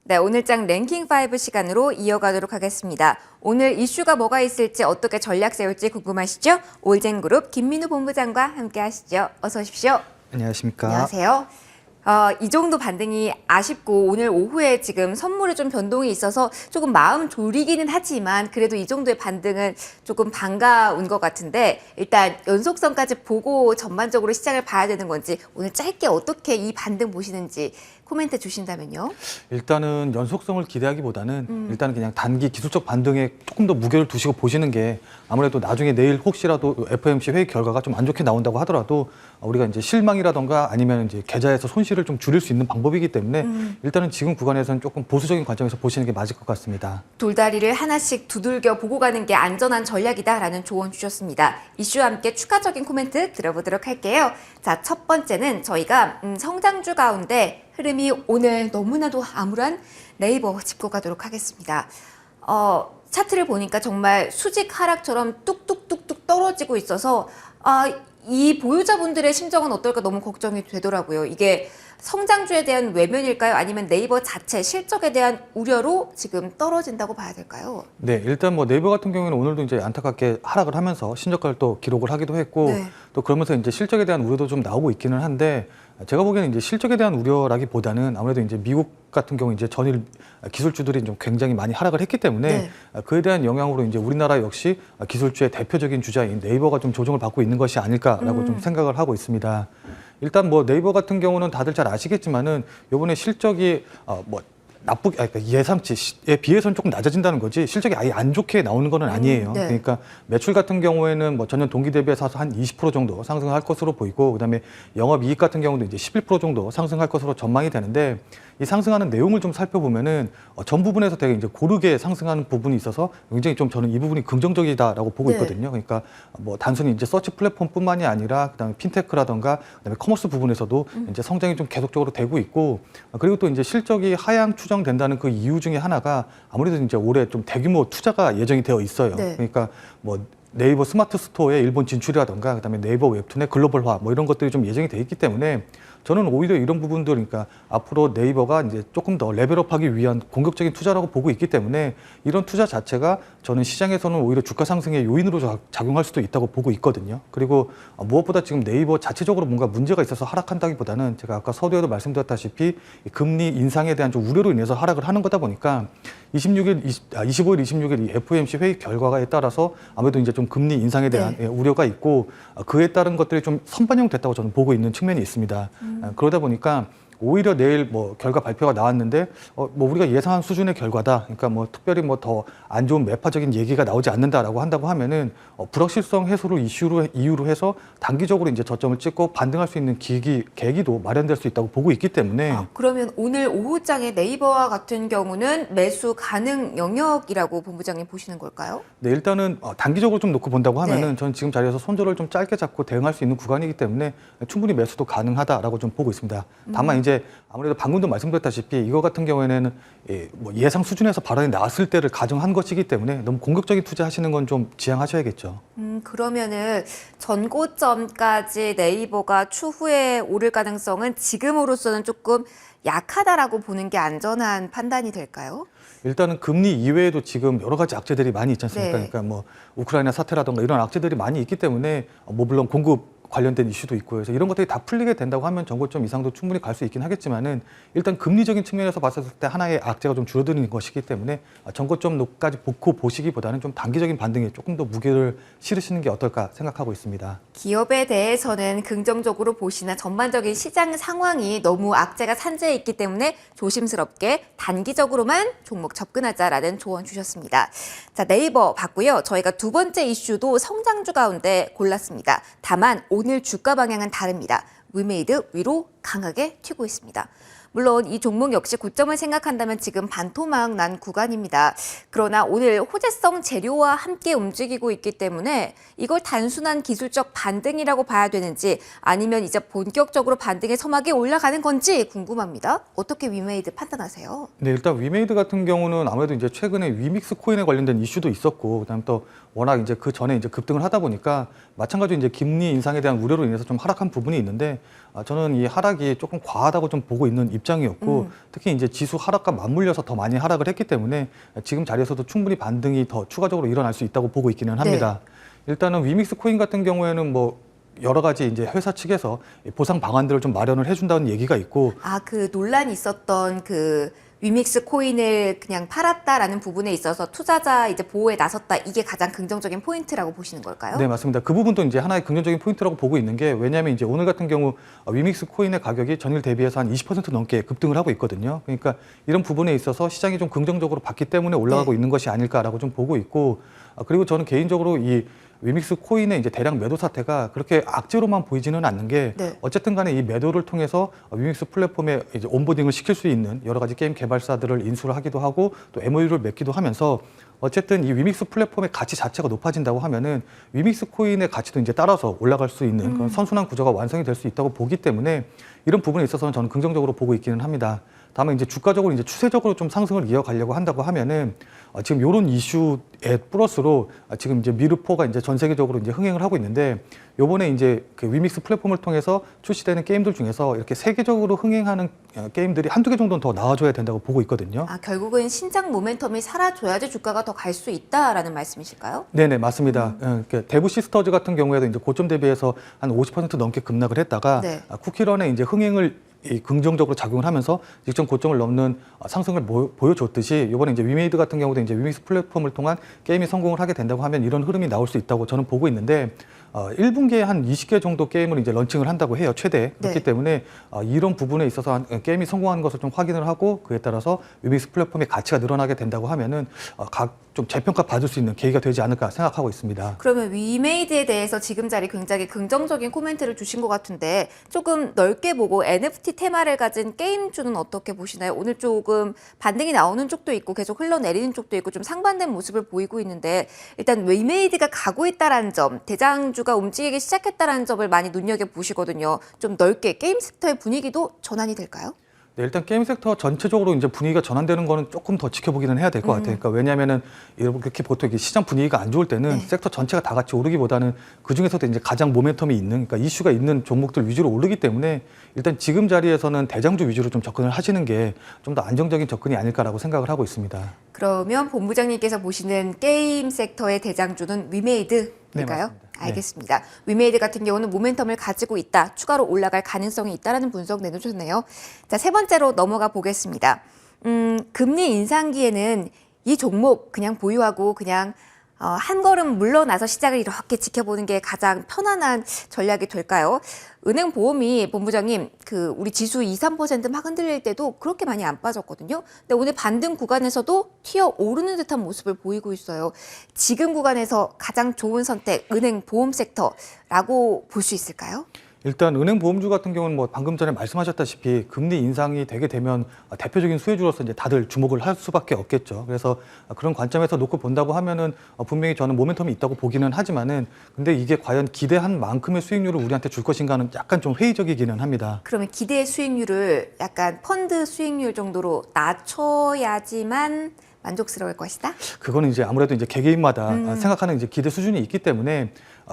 네, 오늘장 랭킹5 시간으로 이어가도록 하겠습니다. 오늘 이슈가 뭐가 있을지 어떻게 전략 세울지 궁금하시죠? 올젠그룹 김민우 본부장과 함께 하시죠. 어서 오십시오. 안녕하십니까. 안녕하세요. 이 정도 반등이 아쉽고 오늘 오후에 지금 선물에 좀 변동이 있어서 조금 마음 졸이기는 하지만 그래도 이 정도의 반등은 조금 반가운 것 같은데 일단 연속성까지 보고 전반적으로 시장을 봐야 되는 건지 오늘 짧게 어떻게 이 반등 보시는지 코멘트 주신다면요. 일단은 연속성을 기대하기보다는 일단은 그냥 단기 기술적 반등에 조금 더 무게를 두시고 보시는 게 아무래도 나중에 내일 혹시라도 FOMC 회의 결과가 좀 안 좋게 나온다고 하더라도 우리가 이제 실망이라던가 아니면 이제 계좌에서 손실을 좀 줄일 수 있는 방법이기 때문에 일단은 지금 구간에서는 조금 보수적인 관점에서 보시는 게 맞을 것 같습니다. 돌다리를 하나씩 두들겨 보고 가는 게 안전한 전략이다라는 조언 주셨습니다. 이슈와 함께 추가적인 코멘트 들어보도록 할게요. 자, 첫 번째는 저희가 성장주 가운데 흐름이 오늘 너무나도 암울한 네이버 짚고 가도록 하겠습니다. 차트를 보니까 정말 수직 하락처럼 뚝뚝뚝뚝 떨어지고 있어서 이 보유자분들의 심정은 어떨까 너무 걱정이 되더라고요. 이게 성장주에 대한 외면일까요? 아니면 네이버 자체 실적에 대한 우려로 지금 떨어진다고 봐야 될까요? 네, 일단 뭐 네이버 같은 경우에는 오늘도 이제 안타깝게 하락을 하면서 신저가를 또 기록을 하기도 했고 네. 또 그러면서 이제 실적에 대한 우려도 좀 나오고 있기는 한데 제가 보기에는 이제 실적에 대한 우려라기보다는 아무래도 이제 미국 같은 경우 이제 전일 기술주들이 좀 굉장히 많이 하락을 했기 때문에 네. 그에 대한 영향으로 이제 우리나라 역시 기술주의 대표적인 주자인 네이버가 좀 조정을 받고 있는 것이 아닐까라고 좀 생각을 하고 있습니다. 일단 뭐 네이버 같은 경우는 다들 잘 아시겠지만은 이번에 실적이 그러니까 예상치에 비해서는 조금 낮아진다는 거지 실적이 아예 안 좋게 나오는 건 아니에요. 네. 그러니까 매출 같은 경우에는 뭐 전년 동기 대비해서 한 20% 정도 상승할 것으로 보이고 그다음에 영업이익 같은 경우도 이제 11% 정도 상승할 것으로 전망이 되는데 이 상승하는 내용을 좀 살펴보면은 전 부분에서 되게 이제 고르게 상승하는 부분이 있어서 굉장히 좀 저는 이 부분이 긍정적이다라고 보고 네. 있거든요. 그러니까 뭐 단순히 이제 서치 플랫폼뿐만이 아니라 그다음에 핀테크라던가 그다음에 커머스 부분에서도 이제 성장이 좀 계속적으로 되고 있고 그리고 또 이제 실적이 하향 추정된다는 그 이유 중에 하나가 아무래도 이제 올해 좀 대규모 투자가 예정이 되어 있어요. 네. 그러니까 뭐 네이버 스마트 스토어의 일본 진출이라던가 그다음에 네이버 웹툰의 글로벌화 뭐 이런 것들이 좀 예정이 돼 있기 때문에 저는 오히려 이런 부분들 그러니까 앞으로 네이버가 이제 조금 더 레벨업하기 위한 공격적인 투자라고 보고 있기 때문에 이런 투자 자체가 저는 시장에서는 오히려 주가 상승의 요인으로 작용할 수도 있다고 보고 있거든요. 그리고 무엇보다 지금 네이버 자체적으로 뭔가 문제가 있어서 하락한다기보다는 제가 아까 서두에도 말씀드렸다시피 금리 인상에 대한 좀 우려로 인해서 하락을 하는 거다 보니까 25일, 26일 이 FOMC 회의 결과에 따라서 아무래도 이제 좀 금리 인상에 대한 우려가 있고 그에 따른 것들이 좀 선반영됐다고 저는 보고 있는 측면이 있습니다. 그러다 보니까 오히려 내일 뭐 결과 발표가 나왔는데 뭐 우리가 예상한 수준의 결과다. 그러니까 뭐 특별히 뭐 더 안 좋은 매파적인 얘기가 나오지 않는다라고 한다고 하면은 불확실성 해소를 이유로 해서 단기적으로 이제 저점을 찍고 반등할 수 있는 계기도 마련될 수 있다고 보고 있기 때문에 그러면 오늘 오후장에 네이버와 같은 경우는 매수 가능 영역이라고 본부장님 보시는 걸까요? 네, 일단은 단기적으로 좀 놓고 본다고 하면은 네. 저는 지금 자리에서 손절을 좀 짧게 잡고 대응할 수 있는 구간이기 때문에 충분히 매수도 가능하다라고 좀 보고 있습니다. 다만 이제 아무래도 방금도 말씀드렸다시피 이거 같은 경우에는 뭐 예상 수준에서 발언이 나왔을 때를 가정한 것이기 때문에 너무 공격적인 투자하시는 건 좀 지양하셔야겠죠. 그러면은 전고점까지 네이버가 추후에 오를 가능성은 지금으로서는 조금 약하다라고 보는 게 안전한 판단이 될까요? 일단은 금리 이외에도 지금 여러 가지 악재들이 많이 있지 않습니까? 네. 그러니까 뭐 우크라이나 사태라든가 이런 악재들이 많이 있기 때문에 뭐 물론 공급 관련된 이슈도 있고요. 그래서 이런 것들이 다 풀리게 된다고 하면 전고점 이상도 충분히 갈 수 있긴 하겠지만은 일단 금리적인 측면에서 봤을 때 하나의 악재가 좀 줄어드는 것이기 때문에 전고점까지 보고 보시기보다는 좀 단기적인 반등에 조금 더 무게를 실으시는 게 어떨까 생각하고 있습니다. 기업에 대해서는 긍정적으로 보시나 전반적인 시장 상황이 너무 악재가 산재해 있기 때문에 조심스럽게 단기적으로만 종목 접근하자라는 조언 주셨습니다. 자, 네이버 봤고요. 저희가 두 번째 이슈도 성장주 가운데 골랐습니다. 다만 오늘 주가 방향은 다릅니다. 위메이드 위로 강하게 튀고 있습니다. 물론 이 종목 역시 고점을 생각한다면 지금 반토막 난 구간입니다. 그러나 오늘 호재성 재료와 함께 움직이고 있기 때문에 이걸 단순한 기술적 반등이라고 봐야 되는지 아니면 이제 본격적으로 반등의 서막이 올라가는 건지 궁금합니다. 어떻게 위메이드 판단하세요? 네, 일단 위메이드 같은 경우는 아무래도 이제 최근에 위믹스 코인에 관련된 이슈도 있었고, 그다음 또 워낙 이제 그 전에 이제 급등을 하다 보니까 마찬가지로 이제 금리 인상에 대한 우려로 인해서 좀 하락한 부분이 있는데, 저는 이 하락이 조금 과하다고 좀 보고 있는 입장이었고 특히 이제 지수 하락과 맞물려서 더 많이 하락을 했기 때문에 지금 자리에서도 충분히 반등이 더 추가적으로 일어날 수 있다고 보고 있기는 합니다. 일단은 위믹스 코인 같은 경우에는 뭐 여러 가지 이제 회사 측에서 보상 방안들을 좀 마련을 해준다는 얘기가 있고, 그 논란이 있었던 그 위믹스 코인을 그냥 팔았다라는 부분에 있어서 투자자 이제 보호에 나섰다, 이게 가장 긍정적인 포인트라고 보시는 걸까요? 네, 맞습니다. 그 부분도 이제 하나의 긍정적인 포인트라고 보고 있는 게, 왜냐하면 이제 오늘 같은 경우 위믹스 코인의 가격이 전일 대비해서 한 20% 넘게 급등을 하고 있거든요. 그러니까 이런 부분에 있어서 시장이 좀 긍정적으로 봤기 때문에 올라가고 있는 것이 아닐까라고 좀 보고 있고, 그리고 저는 개인적으로 이 위믹스 코인의 이제 대량 매도 사태가 그렇게 악재로만 보이지는 않는 게, 어쨌든 간에 이 매도를 통해서 위믹스 플랫폼에 이제 온보딩을 시킬 수 있는 여러 가지 게임 개발사들을 인수를 하기도 하고 또 MOU를 맺기도 하면서, 어쨌든 이 위믹스 플랫폼의 가치 자체가 높아진다고 하면은 위믹스 코인의 가치도 이제 따라서 올라갈 수 있는 그런 선순환 구조가 완성이 될 수 있다고 보기 때문에 이런 부분에 있어서는 저는 긍정적으로 보고 있기는 합니다. 다만 이제 주가적으로 이제 추세적으로 좀 상승을 이어가려고 한다고 하면은 지금 이런 이슈에 플러스로 지금 이제 미르포가 이제 전 세계적으로 이제 흥행을 하고 있는데, 요번에 이제 그 위믹스 플랫폼을 통해서 출시되는 게임들 중에서 이렇게 세계적으로 흥행하는 게임들이 한두 개 정도는 더 나와줘야 된다고 보고 있거든요. 결국은 신작 모멘텀이 사라져야지 주가가 더 갈 수 있다라는 말씀이실까요? 네네, 맞습니다. 그러니까 데브 시스터즈 같은 경우에도 이제 고점 대비해서 한 50% 넘게 급락을 했다가 쿠키런의 이제 흥행을 긍정적으로 작용을 하면서 직전 고점을 넘는 상승을 보여줬듯이, 이번에 이제 위메이드 같은 경우도 이제 위믹스 플랫폼을 통한 게임이 성공을 하게 된다고 하면 이런 흐름이 나올 수 있다고 저는 보고 있는데, 1분기에 한 20개 정도 게임을 이제 런칭을 한다고 해요, 최대. 그렇기 때문에 이런 부분에 있어서 게임이 성공하는 것을 좀 확인을 하고, 그에 따라서 위믹스 플랫폼의 가치가 늘어나게 된다고 하면은 각 좀 재평가 받을 수 있는 계기가 되지 않을까 생각하고 있습니다. 그러면 위메이드에 대해서 지금 자리 굉장히 긍정적인 코멘트를 주신 것 같은데, 조금 넓게 보고 NFT 테마를 가진 게임주는 어떻게 보시나요? 오늘 조금 반등이 나오는 쪽도 있고 계속 흘러내리는 쪽도 있고 좀 상반된 모습을 보이고 있는데, 일단 위메이드가 가고 있다라는 점, 대장주가 움직이기 시작했다라는 점을 많이 눈여겨보시거든요. 좀 넓게 게임 섹터의 분위기도 전환이 될까요? 네, 일단 게임 섹터 전체적으로 이제 분위기가 전환되는 거는 조금 더 지켜보기는 해야 될 것 같아요. 그러니까 왜냐하면은 이렇게 보통 시장 분위기가 안 좋을 때는 섹터 전체가 다 같이 오르기보다는 그 중에서도 이제 가장 모멘텀이 있는, 그러니까 이슈가 있는 종목들 위주로 오르기 때문에, 일단 지금 자리에서는 대장주 위주로 좀 접근을 하시는 게 좀 더 안정적인 접근이 아닐까라고 생각을 하고 있습니다. 그러면 본부장님께서 보시는 게임 섹터의 대장주는 위메이드일까요? 네, 맞습니다. 알겠습니다. 위메이드 같은 경우는 모멘텀을 가지고 있다, 추가로 올라갈 가능성이 있다라는 분석 내놓으셨네요. 자, 세 번째로 넘어가 보겠습니다. 금리 인상기에는 이 종목 그냥 보유하고 그냥 한 걸음 물러나서 시장을 이렇게 지켜보는 게 가장 편안한 전략이 될까요? 은행 보험이 본부장님, 우리 지수 2, 3% 막 흔들릴 때도 그렇게 많이 안 빠졌거든요. 근데 오늘 반등 구간에서도 튀어 오르는 듯한 모습을 보이고 있어요. 지금 구간에서 가장 좋은 선택, 은행 보험 섹터라고 볼 수 있을까요? 일단 은행 보험주 같은 경우는 뭐 방금 전에 말씀하셨다시피 금리 인상이 되게 되면 대표적인 수혜주로서 이제 다들 주목을 할 수밖에 없겠죠. 그래서 그런 관점에서 놓고 본다고 하면은 분명히 저는 모멘텀이 있다고 보기는 하지만은, 근데 이게 과연 기대한 만큼의 수익률을 우리한테 줄 것인가는 약간 좀 회의적이기는 합니다. 그러면 기대 수익률을 약간 펀드 수익률 정도로 낮춰야지만 만족스러울 것이다? 그거는 이제 아무래도 이제 개개인마다 생각하는 이제 기대 수준이 있기 때문에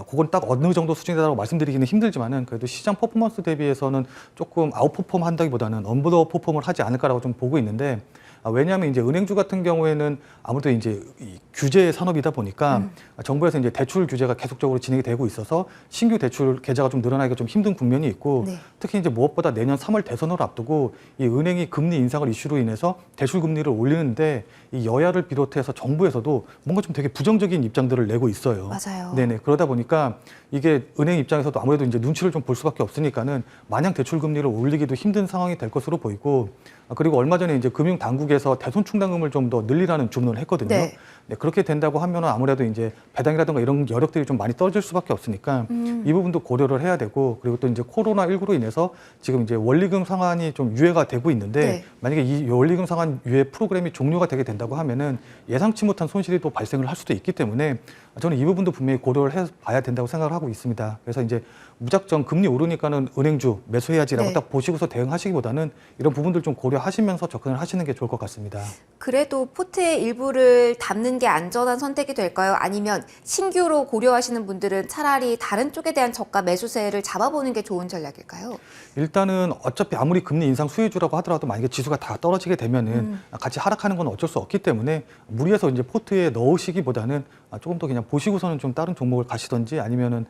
그건 딱 어느 정도 수준이라고 말씀드리기는 힘들지만은, 그래도 시장 퍼포먼스 대비해서는 조금 아웃퍼폼 한다기보다는 언더 퍼폼을 하지 않을까라고 좀 보고 있는데, 왜냐하면 이제 은행주 같은 경우에는 아무래도 이제 이 규제 산업이다 보니까 정부에서 이제 대출 규제가 계속적으로 진행이 되고 있어서 신규 대출 계좌가 좀 늘어나기가 좀 힘든 국면이 있고, 특히 이제 무엇보다 내년 3월 대선을 앞두고 이 은행이 금리 인상을 이슈로 인해서 대출 금리를 올리는데, 이 여야를 비롯해서 정부에서도 뭔가 좀 되게 부정적인 입장들을 내고 있어요. 맞아요. 네네. 그러다 보니까 이게 은행 입장에서도 아무래도 이제 눈치를 좀 볼 수밖에 없으니까는 마냥 대출 금리를 올리기도 힘든 상황이 될 것으로 보이고, 그리고 얼마 전에 이제 금융 당국에서 대손 충당금을 좀 더 늘리라는 주문을 했거든요. 네, 그렇게 된다고 하면은 아무래도 이제 배당이라든가 이런 여력들이 좀 많이 떨어질 수밖에 없으니까 이 부분도 고려를 해야 되고, 그리고 또 이제 코로나19로 인해서 지금 이제 원리금 상환이 좀 유예가 되고 있는데, 만약에 이 원리금 상환 유예 프로그램이 종료가 되게 된다고 하면은 예상치 못한 손실이 또 발생을 할 수도 있기 때문에 저는 이 부분도 분명히 고려를 해봐야 된다고 생각을 하고 있습니다. 그래서 이제 무작정 금리 오르니까는 은행주 매수해야지라고 네. 딱 보시고서 대응하시기보다는 이런 부분들 좀 고려하시면서 접근을 하시는 게 좋을 것 같습니다. 그래도 포트의 일부를 담는 게 안전한 선택이 될까요? 아니면 신규로 고려하시는 분들은 차라리 다른 쪽에 대한 저가 매수세를 잡아보는 게 좋은 전략일까요? 일단은 어차피 아무리 금리 인상 수혜주라고 하더라도 만약에 지수가 다 떨어지게 되면은 같이 하락하는 건 어쩔 수 없기 때문에 무리해서 이제 포트에 넣으시기보다는 조금 더 그냥 보시고서는 좀 다른 종목을 가시던지 아니면은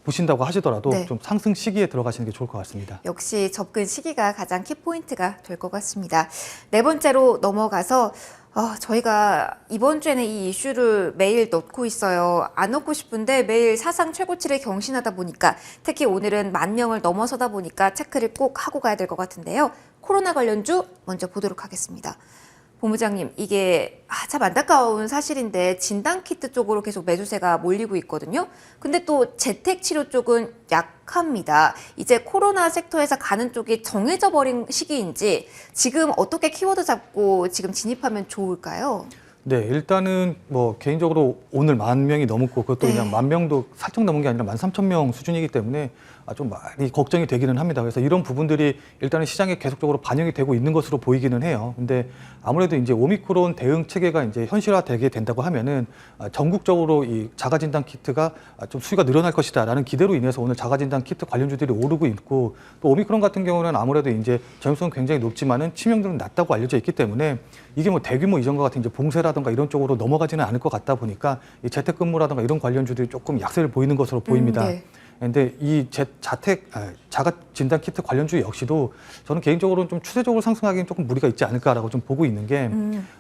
보신다고 하시더라도 네. 좀 상승 시기에 들어가시는 게 좋을 것 같습니다. 역시 접근 시기가 가장 키포인트가 될 것 같습니다. 네 번째로 넘어가서 저희가 이번 주에는 이 이슈를 매일 넣고 있어요. 안 넣고 싶은데 매일 사상 최고치를 경신하다 보니까 특히 오늘은 10,000명을 넘어서다 보니까 체크를 꼭 하고 가야 될 것 같은데요. 코로나 관련주 먼저 보도록 하겠습니다. 본부장님, 이게 참 안타까운 사실인데 진단키트 쪽으로 계속 매수세가 몰리고 있거든요. 근데 또 재택치료 쪽은 약합니다. 이제 코로나 섹터에서 가는 쪽이 정해져 버린 시기인지 지금 어떻게 키워드 잡고 지금 진입하면 좋을까요? 네, 일단은 뭐 개인적으로 오늘 10,000명이 넘었고 그것도 네. 그냥 10,000명도 살짝 넘은 게 아니라 13,000명 수준이기 때문에 좀 많이 걱정이 되기는 합니다. 그래서 이런 부분들이 일단은 시장에 계속적으로 반영이 되고 있는 것으로 보이기는 해요. 근데 아무래도 이제 오미크론 대응 체계가 이제 현실화되게 된다고 하면은 전국적으로 이 자가진단 키트가 좀 수요가 늘어날 것이다라는 기대로 인해서 오늘 자가진단 키트 관련주들이 오르고 있고 또 오미크론 같은 경우는 아무래도 이제 전염성은 굉장히 높지만은 치명률은 낮다고 알려져 있기 때문에 이게 뭐 대규모 이전과 같은 이제 봉쇄라든가 이런 쪽으로 넘어가지는 않을 것 같다 보니까 이 재택근무라든가 이런 관련주들이 조금 약세를 보이는 것으로 보입니다. 네. 근데 이 자가 진단 키트 관련주 역시도 저는 개인적으로는 좀 추세적으로 상승하기는 조금 무리가 있지 않을까라고 좀 보고 있는 게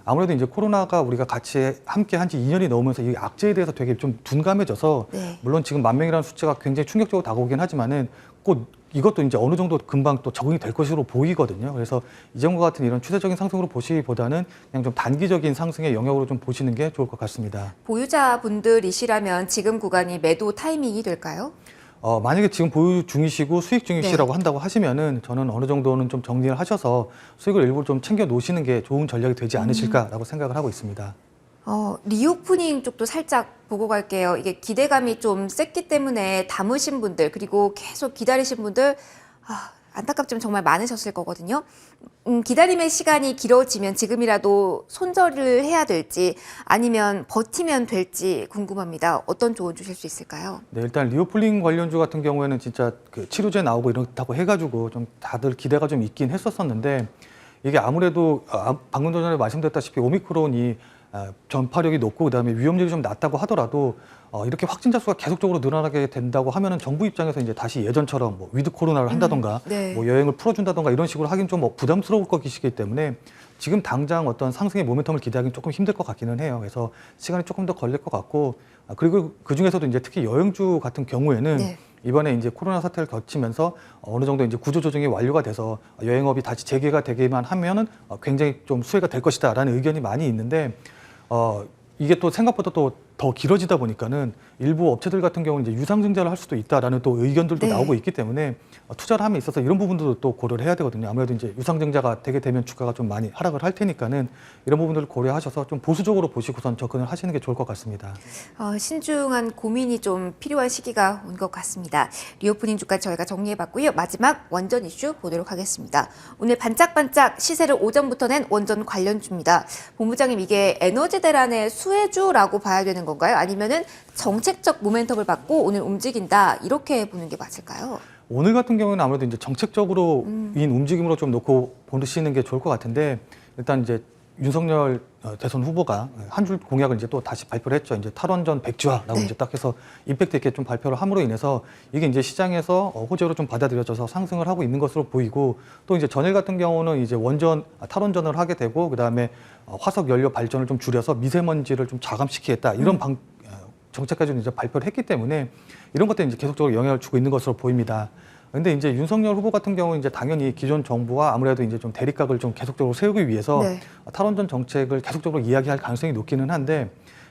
아무래도 이제 코로나가 우리가 같이 함께 한 지 2년이 넘으면서 이 악재에 대해서 되게 좀 둔감해져서 네. 물론 지금 10,000명이라는 숫자가 굉장히 충격적으로 다가오긴 하지만은 꼭 이것도 이제 어느 정도 금방 또 적응이 될 것으로 보이거든요. 그래서 이전과 같은 이런 추세적인 상승으로 보시기보다는 그냥 좀 단기적인 상승의 영역으로 좀 보시는 게 좋을 것 같습니다. 보유자분들이시라면 지금 구간이 매도 타이밍이 될까요? 만약에 지금 보유 중이시고 수익 중이시라고 네. 한다고 하시면은 저는 어느 정도는 좀 정리를 하셔서 수익을 일부 좀 챙겨 놓으시는 게 좋은 전략이 되지 않으실까라고 생각을 하고 있습니다. 리오프닝 쪽도 살짝 보고 갈게요. 이게 기대감이 좀 셌기 때문에 담으신 분들 그리고 계속 기다리신 분들 안타깝지만 정말 많으셨을 거거든요. 기다림의 시간이 길어지면 지금이라도 손절을 해야 될지 아니면 버티면 될지 궁금합니다. 어떤 조언 주실 수 있을까요? 네, 일단 리오플링 관련주 같은 경우에는 진짜 그 치료제 나오고 이렇다고 해가지고 좀 다들 기대가 좀 있긴 했었었는데 이게 아무래도 방금 전에 말씀드렸다시피 오미크론이 전파력이 높고 그다음에 위험률이 좀 낮다고 하더라도 이렇게 확진자 수가 계속적으로 늘어나게 된다고 하면은 정부 입장에서 이제 다시 예전처럼 뭐 위드 코로나를 한다던가 네. 뭐 여행을 풀어준다던가 이런 식으로 하긴 좀 부담스러울 것이기 때문에 지금 당장 어떤 상승의 모멘텀을 기대하기는 조금 힘들 것 같기는 해요. 그래서 시간이 조금 더 걸릴 것 같고 그리고 그 중에서도 이제 특히 여행주 같은 경우에는 네. 이번에 이제 코로나 사태를 거치면서 어느 정도 이제 구조조정이 완료가 돼서 여행업이 다시 재개가 되기만 하면은 굉장히 좀 수혜가 될 것이다라는 의견이 많이 있는데 이게 또 생각보다 또 더 길어지다 보니까는 일부 업체들 같은 경우는 이제 유상증자를 할 수도 있다라는 또 의견들도 네. 나오고 있기 때문에 투자를 함에 있어서 이런 부분들도 또 고려를 해야 되거든요. 아무래도 이제 유상증자가 되게 되면 주가가 좀 많이 하락을 할 테니까는 이런 부분들을 고려하셔서 좀 보수적으로 보시고선 접근을 하시는 게 좋을 것 같습니다. 신중한 고민이 좀 필요한 시기가 온 것 같습니다. 리오프닝 주까지 저희가 정리해봤고요. 마지막 원전 이슈 보도록 하겠습니다. 오늘 반짝반짝 시세를 오전부터 낸 원전 관련주입니다. 본부장님, 이게 에너지 대란의 수혜주라고 봐야 되는 건가요? 아니면은 정책적 모멘텀을 받고 오늘 움직인다 이렇게 보는 게 맞을까요? 오늘 같은 경우는 아무래도 이제 정책적으로인 움직임으로 좀 놓고 보시는 게 좋을 것 같은데 일단 이제 윤석열 대선 후보가 한 줄 공약을 이제 또 다시 발표를 했죠. 이제 탈원전 백지화라고 네. 이제 딱 해서 임팩트 있게 좀 발표를 함으로 인해서 이게 이제 시장에서 호재로 좀 받아들여져서 상승을 하고 있는 것으로 보이고 또 이제 전일 같은 경우는 이제 탈원전을 하게 되고 그다음에 화석 연료 발전을 좀 줄여서 미세먼지를 좀 자감시키겠다 이런 정책까지 이제 발표를 했기 때문에 이런 것들이 이제 계속적으로 영향을 주고 있는 것으로 보입니다. 근데 이제 윤석열 후보 같은 경우는 이제 당연히 기존 정부와 아무래도 이제 좀 대립각을 좀 계속적으로 세우기 위해서 네. 탈원전 정책을 계속적으로 이야기할 가능성이 높기는 한데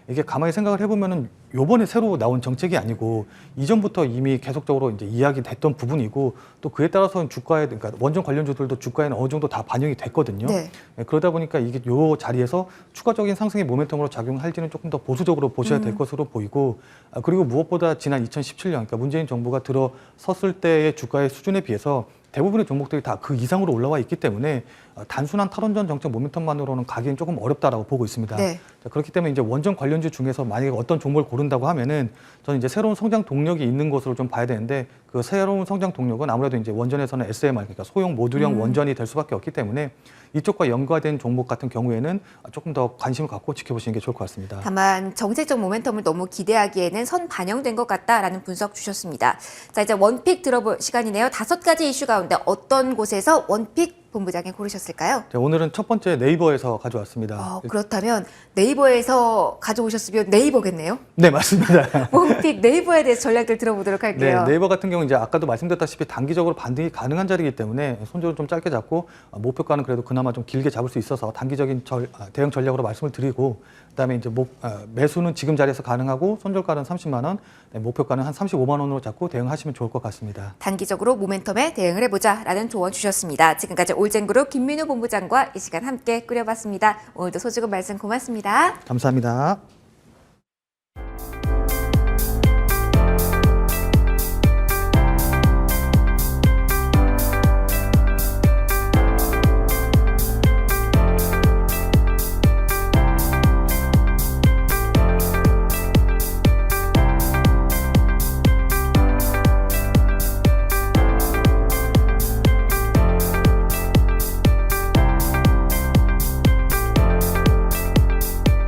이게 가만히 생각을 해보면은 요번에 새로 나온 정책이 아니고 이전부터 이미 계속적으로 이제 이야기됐던 부분이고 또 그에 따라서는 주가에 그러니까 원전 관련주들도 주가에는 어느 정도 다 반영이 됐거든요. 네. 그러다 보니까 이게 요 자리에서 추가적인 상승의 모멘텀으로 작용할지는 조금 더 보수적으로 보셔야 될 것으로 보이고 그리고 무엇보다 지난 2017년 그러니까 문재인 정부가 들어섰을 때의 주가의 수준에 비해서 대부분의 종목들이 다 그 이상으로 올라와 있기 때문에 단순한 탈원전 정책 모멘텀만으로는 가기엔 조금 어렵다라고 보고 있습니다. 네. 자, 그렇기 때문에 이제 원전 관련주 중에서 만약에 어떤 종목을 고른다고 하면은 저는 이제 새로운 성장 동력이 있는 것으로 좀 봐야 되는데 그 새로운 성장 동력은 아무래도 이제 원전에서는 SMR 그러니까 소형 모듈형 원전이 될 수밖에 없기 때문에 이쪽과 연관된 종목 같은 경우에는 조금 더 관심을 갖고 지켜보시는 게 좋을 것 같습니다. 다만 정책적 모멘텀을 너무 기대하기에는 선 반영된 것 같다라는 분석 주셨습니다. 자, 이제 원픽 들어볼 시간이네요. 5가지 이슈 가운데 어떤 곳에서 원픽 본부장이 고르셨을까요? 자, 오늘은 첫 번째 네이버에서 가져왔습니다. 그렇다면 네이버에서 가져오셨으면 네이버겠네요. 네, 맞습니다. 원픽 네이버에 대해서 전략들 들어보도록 네, 할게요. 네이버 같은 경우 이제 아까도 말씀드렸다시피 단기적으로 반등이 가능한 자리이기 때문에 손절을 좀 짧게 잡고 목표가는 그래도 그나마 좀 길게 잡을 수 있어서 단기적인 대응 전략으로 말씀을 드리고 그다음에 이제 매수는 지금 자리에서 가능하고 손절가는 30만 원, 목표가는 한 35만 원으로 잡고 대응하시면 좋을 것 같습니다. 단기적으로 모멘텀에 대응을 해보자라는 조언 주셨습니다. 지금까지 올젠그룹 김민우 본부장과 이 시간 함께 꾸려봤습니다. 오늘도 소중한 말씀 고맙습니다. 감사합니다.